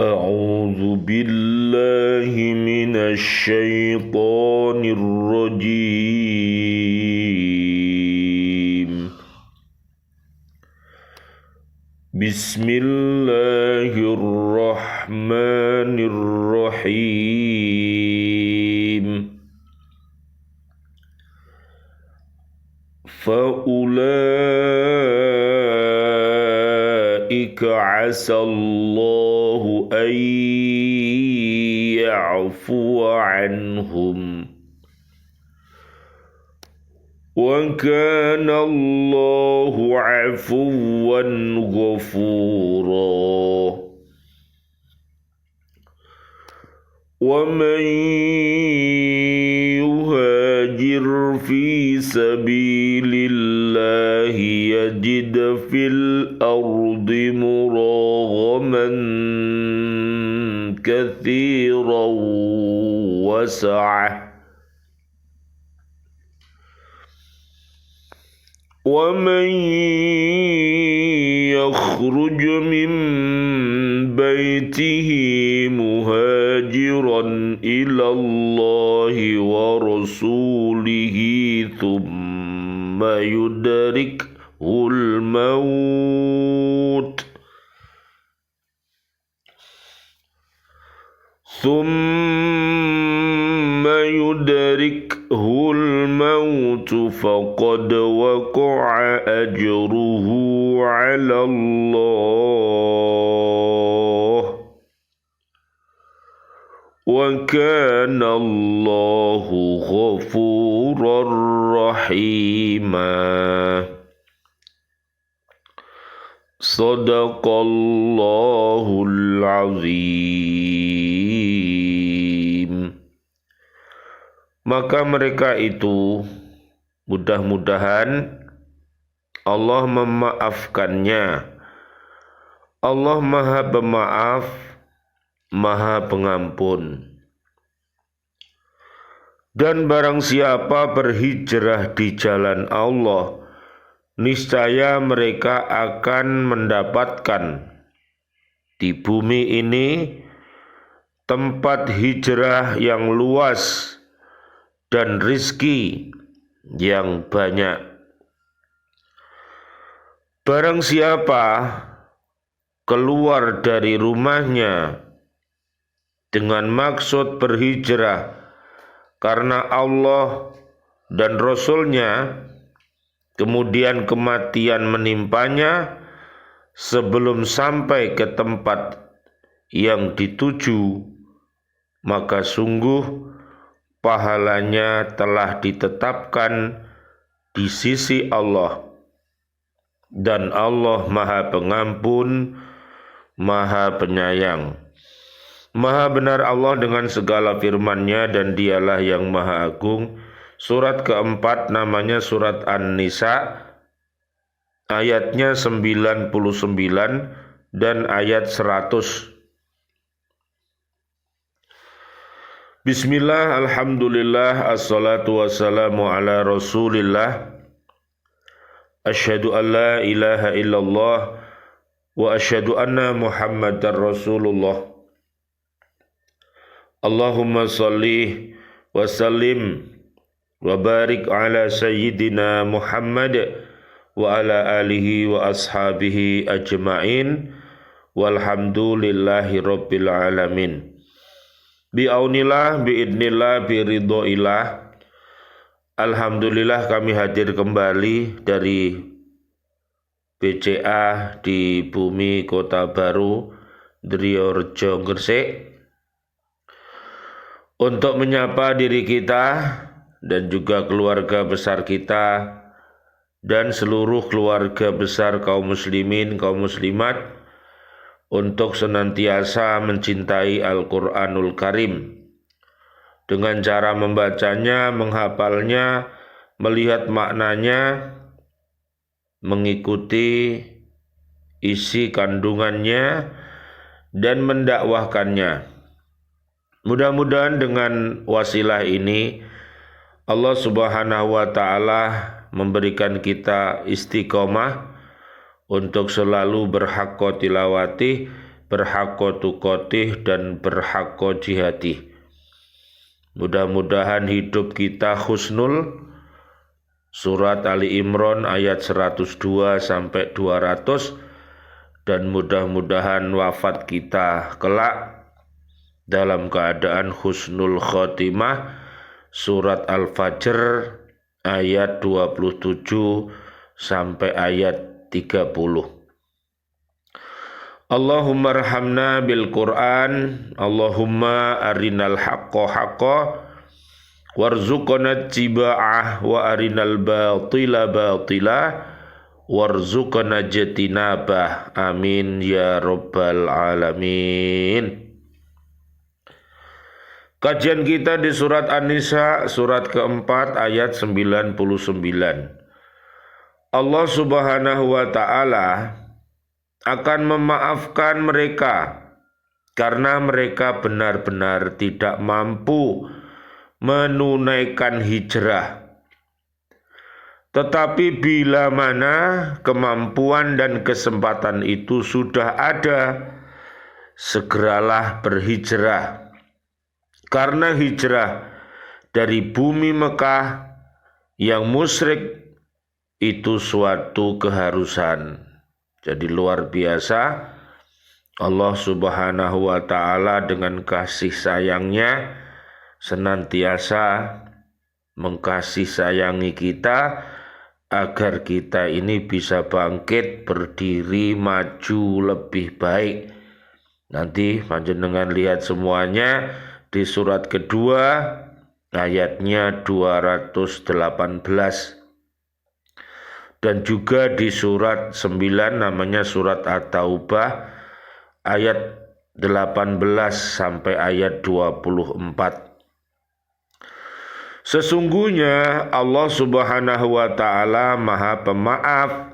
أعوذ بالله من الشيطان الرجيم. بسم الله الرحمن الرحيم. فأولئك عسى الله أن يعفو عنهم وكان الله عفوا غفورا. ومن يهاجر في سبيل الله يجد في الأرض مراغما كثيرا وسعة ومن يخرج من بيته مهاجرا إلى الله ورسوله ثم يدركه الموت فقد وقع أجره على الله وكان الله غفورا رحيما. Sadaqallahul azim. Maka mereka itu mudah-mudahan Allah memaafkannya. Allah Maha Pemaaf, Maha Pengampun. Dan barang siapa berhijrah di jalan Allah, niscaya mereka akan mendapatkan di bumi ini tempat hijrah yang luas dan rizki yang banyak. Barang siapa keluar dari rumahnya dengan maksud berhijrah karena Allah dan Rasul-Nya, kemudian kematian menimpanya sebelum sampai ke tempat yang dituju, maka sungguh pahalanya telah ditetapkan di sisi Allah, dan Allah Maha Pengampun, Maha Penyayang. Maha benar Allah dengan segala firman-Nya, dan Dialah yang Maha Agung. Surat keempat namanya surat An-Nisa, ayatnya 99 dan ayat 100. Bismillah, alhamdulillah, assalatu wassalamu ala rasulillah. Asyhadu an la ilaha illallah wa asyhadu anna muhammadar rasulullah. Allahumma salli wa sallim wa barik ala sayyidina Muhammad wa ala alihi wa ashabihi ajma'in walhamdulillahi rabbil alamin. Bi'aunillah, bi'idnillah, biridhoillah. Alhamdulillah kami hadir kembali dari BCA di Bumi Kota Baru, Driorejo, Gresik, untuk menyapa diri kita dan juga keluarga besar kita dan seluruh keluarga besar kaum muslimin, kaum muslimat, untuk senantiasa mencintai Al-Quranul Karim dengan cara membacanya, menghafalnya, melihat maknanya, mengikuti isi kandungannya, dan mendakwahkannya. Mudah-mudahan dengan wasilah ini Allah Subhanahu wa Ta'ala memberikan kita istiqomah untuk selalu berhaqqa tilawati berhaqqa tuqatih dan berhaqqa jihadih. Mudah-mudahan hidup kita husnul. Surat Ali Imran ayat 102 sampai 200, dan mudah-mudahan wafat kita kelak dalam keadaan husnul khotimah. Surat Al-Fajr ayat 27 sampai ayat 30. Allahumma arhamna bil Qur'an, Allahumma arinal haqqa haqqa warzuqna tiba'ah wa arinal batila batila warzuqna jatinabah. Amin ya rabbal alamin. Kajian kita di surat An-Nisa, surat keempat ayat 99. Allah subhanahu wa ta'ala akan memaafkan mereka karena mereka benar-benar tidak mampu menunaikan hijrah. Tetapi bila mana kemampuan dan kesempatan itu sudah ada, segeralah berhijrah. Karena hijrah dari bumi Mekah yang musyrik itu suatu keharusan. Jadi luar biasa Allah subhanahu wa ta'ala dengan kasih sayangnya senantiasa mengkasih sayangi kita agar kita ini bisa bangkit, berdiri, maju lebih baik. Nanti panjenengan lihat semuanya di surat kedua ayatnya 218. Dan juga di surat 9 namanya surat At-Taubah ayat 18 sampai ayat 24. Sesungguhnya Allah subhanahu wa ta'ala maha pemaaf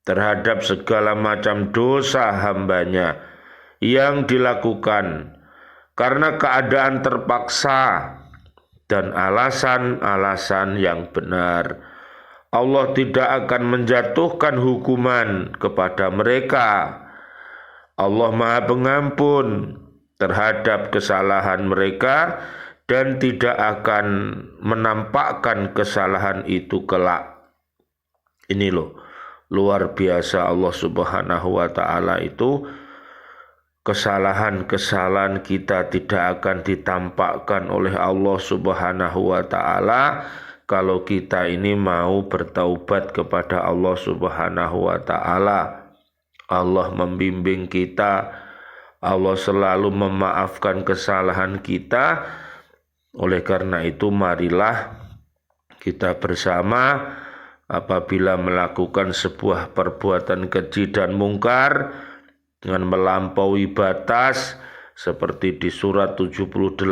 terhadap segala macam dosa hambanya yang dilakukan karena keadaan terpaksa dan alasan-alasan yang benar. Allah tidak akan menjatuhkan hukuman kepada mereka. Allah Maha Pengampun terhadap kesalahan mereka dan tidak akan menampakkan kesalahan itu kelak. Ini loh, luar biasa Allah Subhanahu wa ta'ala itu. Kesalahan-kesalahan kita tidak akan ditampakkan oleh Allah Subhanahu wa ta'ala kalau kita ini mau bertaubat kepada Allah subhanahu wa ta'ala. Allah membimbing kita, Allah selalu memaafkan kesalahan kita. Oleh karena itu marilah kita bersama apabila melakukan sebuah perbuatan keji dan mungkar dengan melampaui batas seperti di surat 78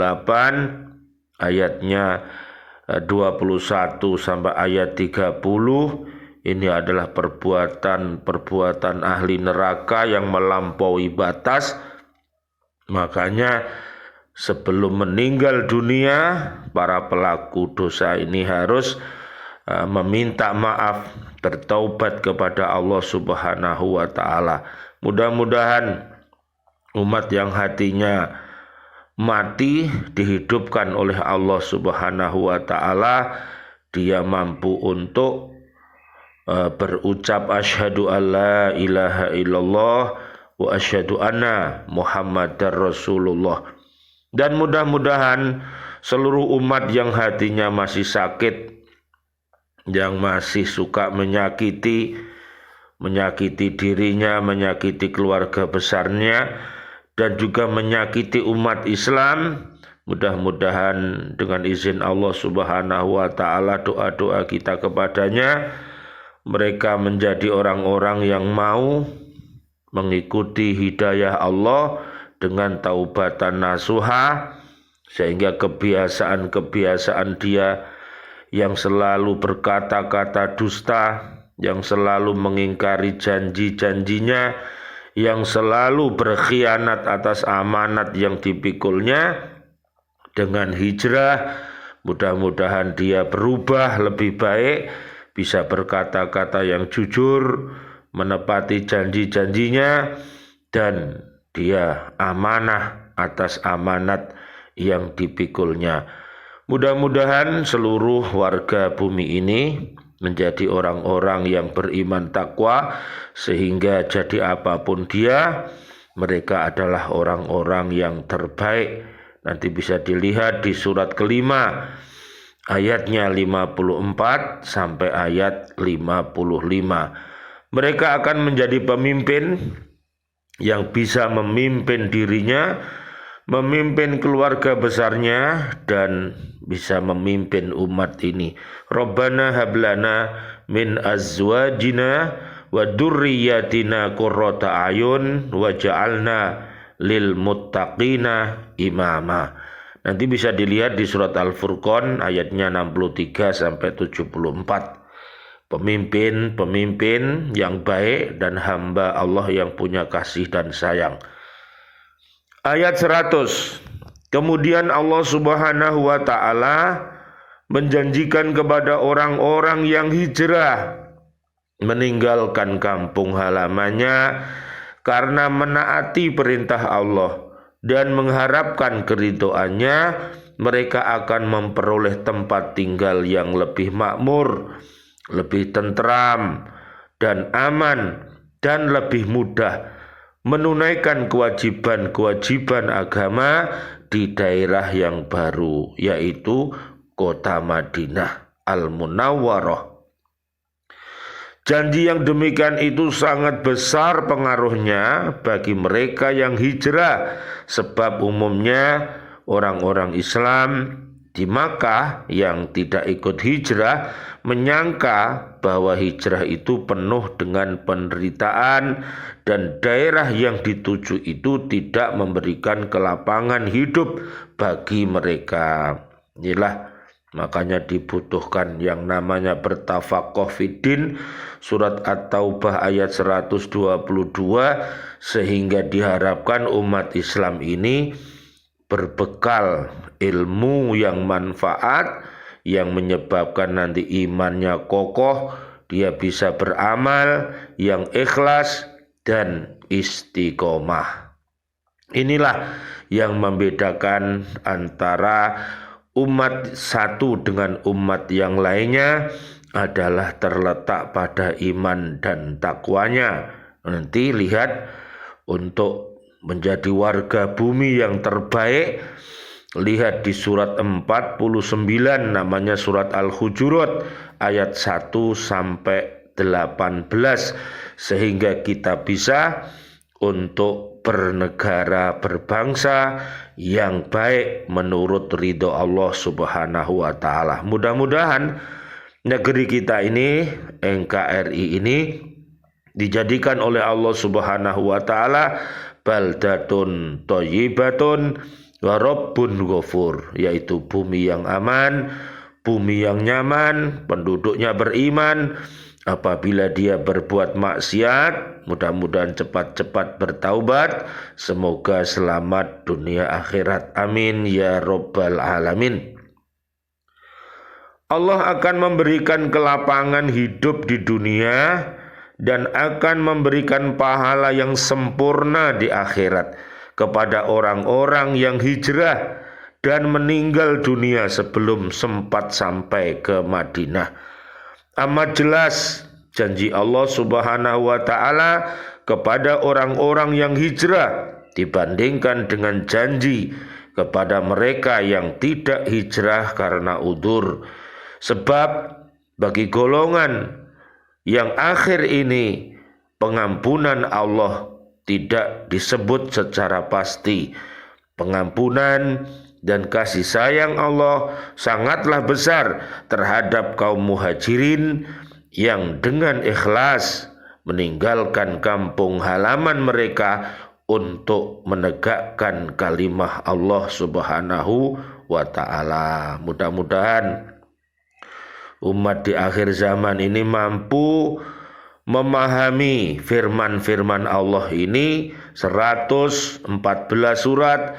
ayatnya 21 sampai ayat 30, ini adalah perbuatan ahli neraka yang melampaui batas. Makanya sebelum meninggal dunia, para pelaku dosa ini harus meminta maaf, bertaubat kepada Allah subhanahu wa ta'ala. Mudah-mudahan umat yang hatinya mati dihidupkan oleh Allah subhanahu wa ta'ala. Dia mampu untuk berucap asyhadu alla ilaha illallah wa asyhadu anna muhammadar rasulullah. Dan mudah-mudahan seluruh umat yang hatinya masih sakit, yang masih suka menyakiti dirinya, menyakiti keluarga besarnya, dan juga menyakiti umat Islam, mudah-mudahan dengan izin Allah subhanahu wa ta'ala, doa-doa kita kepadanya, mereka menjadi orang-orang yang mau mengikuti hidayah Allah dengan taubatan nasuha, sehingga kebiasaan-kebiasaan dia yang selalu berkata-kata dusta, yang selalu mengingkari janji-janjinya, yang selalu berkhianat atas amanat yang dipikulnya, dengan hijrah mudah-mudahan dia berubah lebih baik, bisa berkata-kata yang jujur, menepati janji-janjinya, dan dia amanah atas amanat yang dipikulnya. Mudah-mudahan seluruh warga bumi ini menjadi orang-orang yang beriman takwa, sehingga jadi apapun dia, mereka adalah orang-orang yang terbaik. Nanti bisa dilihat di surat kelima, ayatnya 54 sampai ayat 55. Mereka akan menjadi pemimpin yang bisa memimpin dirinya, memimpin keluarga besarnya, dan bisa memimpin umat ini. Rabbana hablana min azwajina wa dzurriyyatina qurrata ayun waj'alna lil muttaqina imama. Nanti bisa dilihat di surat Al-Furqan ayatnya 63 sampai 74. Pemimpin yang baik dan hamba Allah yang punya kasih dan sayang. Ayat 100. Kemudian Allah Subhanahu wa ta'ala menjanjikan kepada orang-orang yang hijrah meninggalkan kampung halamannya karena menaati perintah Allah dan mengharapkan keridhoannya, mereka akan memperoleh tempat tinggal yang lebih makmur, lebih tentram dan aman, dan lebih mudah menunaikan kewajiban-kewajiban agama di daerah yang baru, yaitu kota Madinah Al-Munawwarah. Janji yang demikian itu sangat besar pengaruhnya bagi mereka yang hijrah, sebab umumnya orang-orang Islam di Makkah yang tidak ikut hijrah menyangka bahwa hijrah itu penuh dengan penderitaan dan daerah yang dituju itu tidak memberikan kelapangan hidup bagi mereka. Inilah makanya dibutuhkan yang namanya bertafaqquh fiddin, surat At-Taubah ayat 122, sehingga diharapkan umat Islam ini berbekal ilmu yang manfaat, yang menyebabkan nanti imannya kokoh, dia bisa beramal yang ikhlas dan istiqomah. Inilah yang membedakan antara umat satu dengan umat yang lainnya, adalah terletak pada iman dan takwanya. Nanti lihat, untuk menjadi warga bumi yang terbaik, lihat di surat 49, namanya surat Al-Hujurat ayat 1 sampai 18, sehingga kita bisa untuk bernegara, berbangsa yang baik menurut ridho Allah Subhanahu wa ta'ala. Mudah-mudahan negeri kita ini, NKRI ini, dijadikan oleh Allah Subhanahu wa ta'ala baldatun thayyibatun wa rabbun ghafur, yaitu bumi yang aman, bumi yang nyaman, penduduknya beriman. Apabila dia berbuat maksiat, mudah-mudahan cepat-cepat bertaubat. Semoga selamat dunia akhirat. Amin ya rabbal alamin. Allah akan memberikan kelapangan hidup di dunia dan akan memberikan pahala yang sempurna di akhirat kepada orang-orang yang hijrah dan meninggal dunia sebelum sempat sampai ke Madinah. Amat jelas janji Allah Subhanahu wa ta'ala kepada orang-orang yang hijrah dibandingkan dengan janji kepada mereka yang tidak hijrah karena udzur. Sebab bagi golongan yang akhir ini, pengampunan Allah tidak disebut secara pasti. Pengampunan dan kasih sayang Allah sangatlah besar terhadap kaum muhajirin yang dengan ikhlas meninggalkan kampung halaman mereka untuk menegakkan kalimah Allah Subhanahu wa ta'ala. Mudah-mudahan umat di akhir zaman ini mampu memahami firman-firman Allah ini, 114 surat,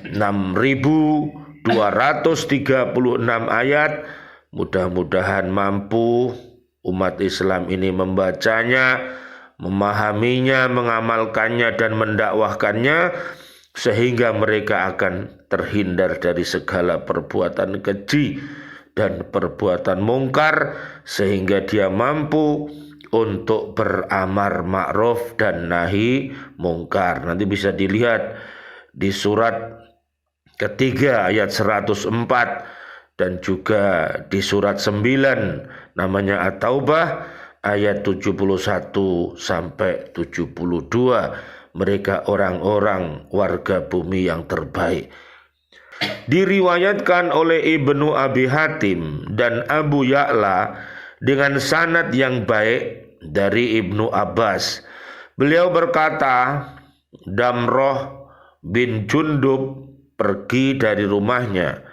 6.236 ayat. Mudah-mudahan mampu umat Islam ini membacanya, memahaminya, mengamalkannya dan mendakwahkannya, sehingga mereka akan terhindar dari segala perbuatan keji dan perbuatan mungkar, sehingga dia mampu untuk beramar ma'ruf dan nahi mungkar. Nanti bisa dilihat di surat ketiga ayat 104 dan juga di surat 9 namanya At-Taubah ayat 71 sampai 72. Mereka orang-orang warga bumi yang terbaik. Diriwayatkan oleh Ibnu Abi Hatim dan Abu Ya'la dengan sanad yang baik dari Ibnu Abbas. Beliau berkata, Damroh bin Jundub pergi dari rumahnya.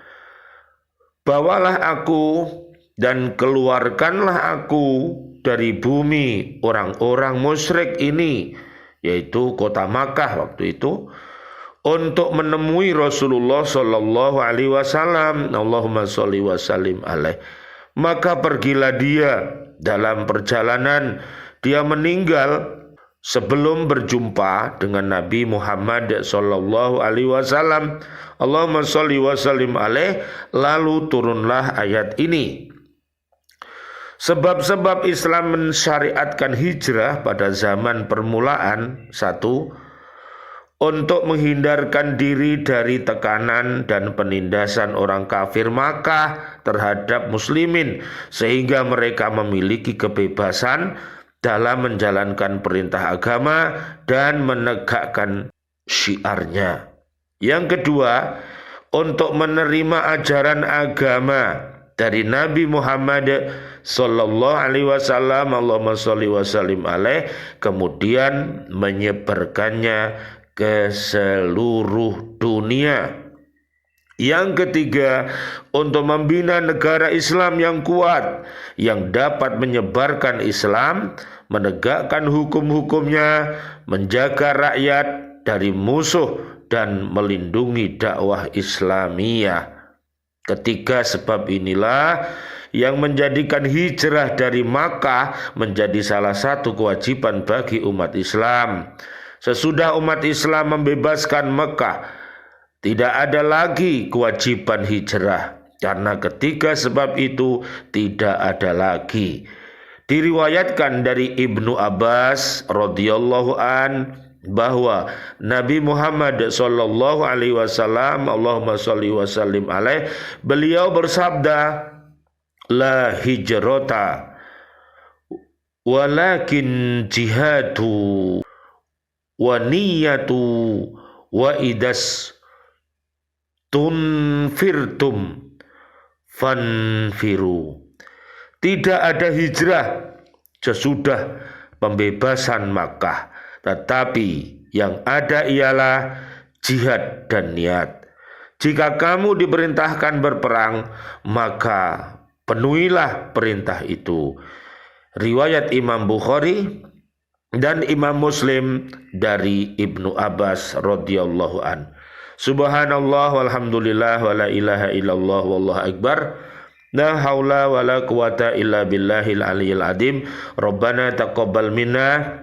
Bawalah aku dan keluarkanlah aku dari bumi orang-orang musyrik ini, yaitu kota Makkah waktu itu, untuk menemui Rasulullah sallallahu alaihi wasallam. Allahumma sholli wa sallim alaih. Maka pergilah dia. Dalam perjalanan dia meninggal sebelum berjumpa dengan Nabi Muhammad sallallahu alaihi wasallam. Allahumma sholli wa sallim alaih. Lalu turunlah ayat ini. Sebab-sebab Islam mensyariatkan hijrah pada zaman permulaan. 1. Untuk menghindarkan diri dari tekanan dan penindasan orang kafir Makkah terhadap muslimin, sehingga mereka memiliki kebebasan dalam menjalankan perintah agama dan menegakkan syiarnya. Yang kedua, untuk menerima ajaran agama dari Nabi Muhammad sallallahu alaihi wasallam, Allahumma sholli wa sallim alaih, kemudian menyebarkannya ke seluruh dunia. Yang ketiga, untuk membina negara Islam yang kuat, yang dapat menyebarkan Islam, menegakkan hukum-hukumnya, menjaga rakyat dari musuh, dan melindungi dakwah Islamiyah. Ketiga sebab inilah yang menjadikan hijrah dari Makkah menjadi salah satu kewajiban bagi umat Islam. Sesudah umat Islam membebaskan Mekah, tidak ada lagi kewajiban hijrah, karena ketiga sebab itu tidak ada lagi. Diriwayatkan dari Ibnu Abbas radhiyallahu an bahwa Nabi Muhammad sallallahu alaihi wasallam, Allahumma sholli wa sallim alaih, beliau bersabda, la hijrata walakin jihadu wa niyatu wa idas tunfirtum fanfiru. Tidak ada hijrah sesudah pembebasan Makkah, tetapi yang ada ialah jihad dan niat. Jika kamu diperintahkan berperang, maka penuhilah perintah itu. Riwayat Imam Bukhari dan Imam Muslim dari Ibnu Abbas radhiyallahu an. Subhanallah walhamdulillah wa la ilaha illallah wallahu akbar. La haula wa la quwata illa billahil aliyil azim. Rabbana taqabbal minna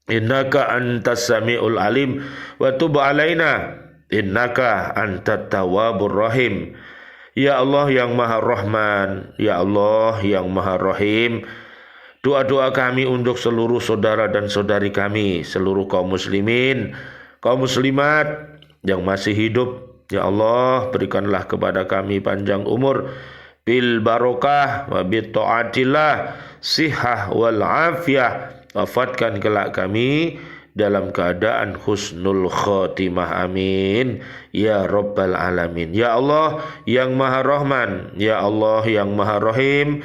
innaka antas samiul alim wa tub alaina innaka antat tawwabur rahim. Ya Allah yang Maha Rahman, ya Allah yang Maha Rahim, doa-doa kami untuk seluruh saudara dan saudari kami, seluruh kaum muslimin, kaum muslimat yang masih hidup, ya Allah berikanlah kepada kami panjang umur, bil barokah wa bit taatillah, sihah wal afiyah. Wafatkan kelak kami dalam keadaan husnul khotimah, amin ya rabbal alamin. Ya Allah yang Maha Rahman, ya Allah yang Maha Rahim,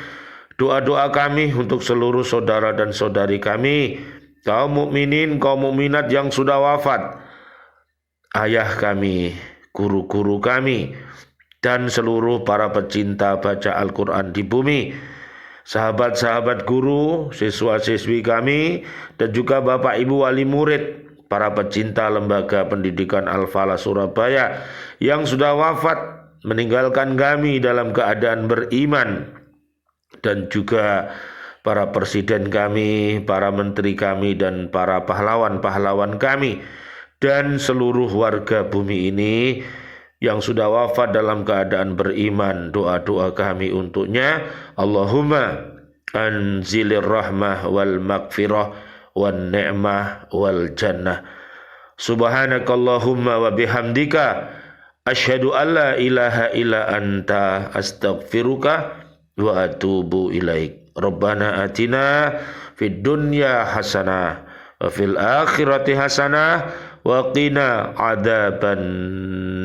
doa-doa kami untuk seluruh saudara dan saudari kami, kaum mukminin, kaum mukminat yang sudah wafat, ayah kami, guru-guru kami, dan seluruh para pecinta baca Al-Quran di bumi, sahabat-sahabat guru, siswa-siswi kami, dan juga Bapak Ibu wali murid, para pecinta lembaga pendidikan Al-Falah Surabaya yang sudah wafat meninggalkan kami dalam keadaan beriman, dan juga para presiden kami, para menteri kami, dan para pahlawan-pahlawan kami, dan seluruh warga bumi ini yang sudah wafat dalam keadaan beriman. Doa-doa kami untuknya, Allahumma anzilir rahmah wal maghfirah wan ni'mah wal jannah. Subhanakallahumma wa bihamdika asyhadu an la ilaha illa anta astaghfiruka wa atubu ilaik. Rabbana atina fid dunya hasanah wa fil akhirati hasanah wa qina adzaban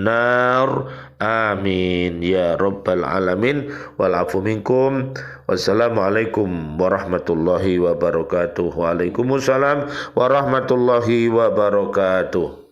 nar. Amin ya rabbal alamin. Wal afu minkum. Wassalamualaikum warahmatullahi wabarakatuh. Waalaikumsalam warahmatullahi wabarakatuh.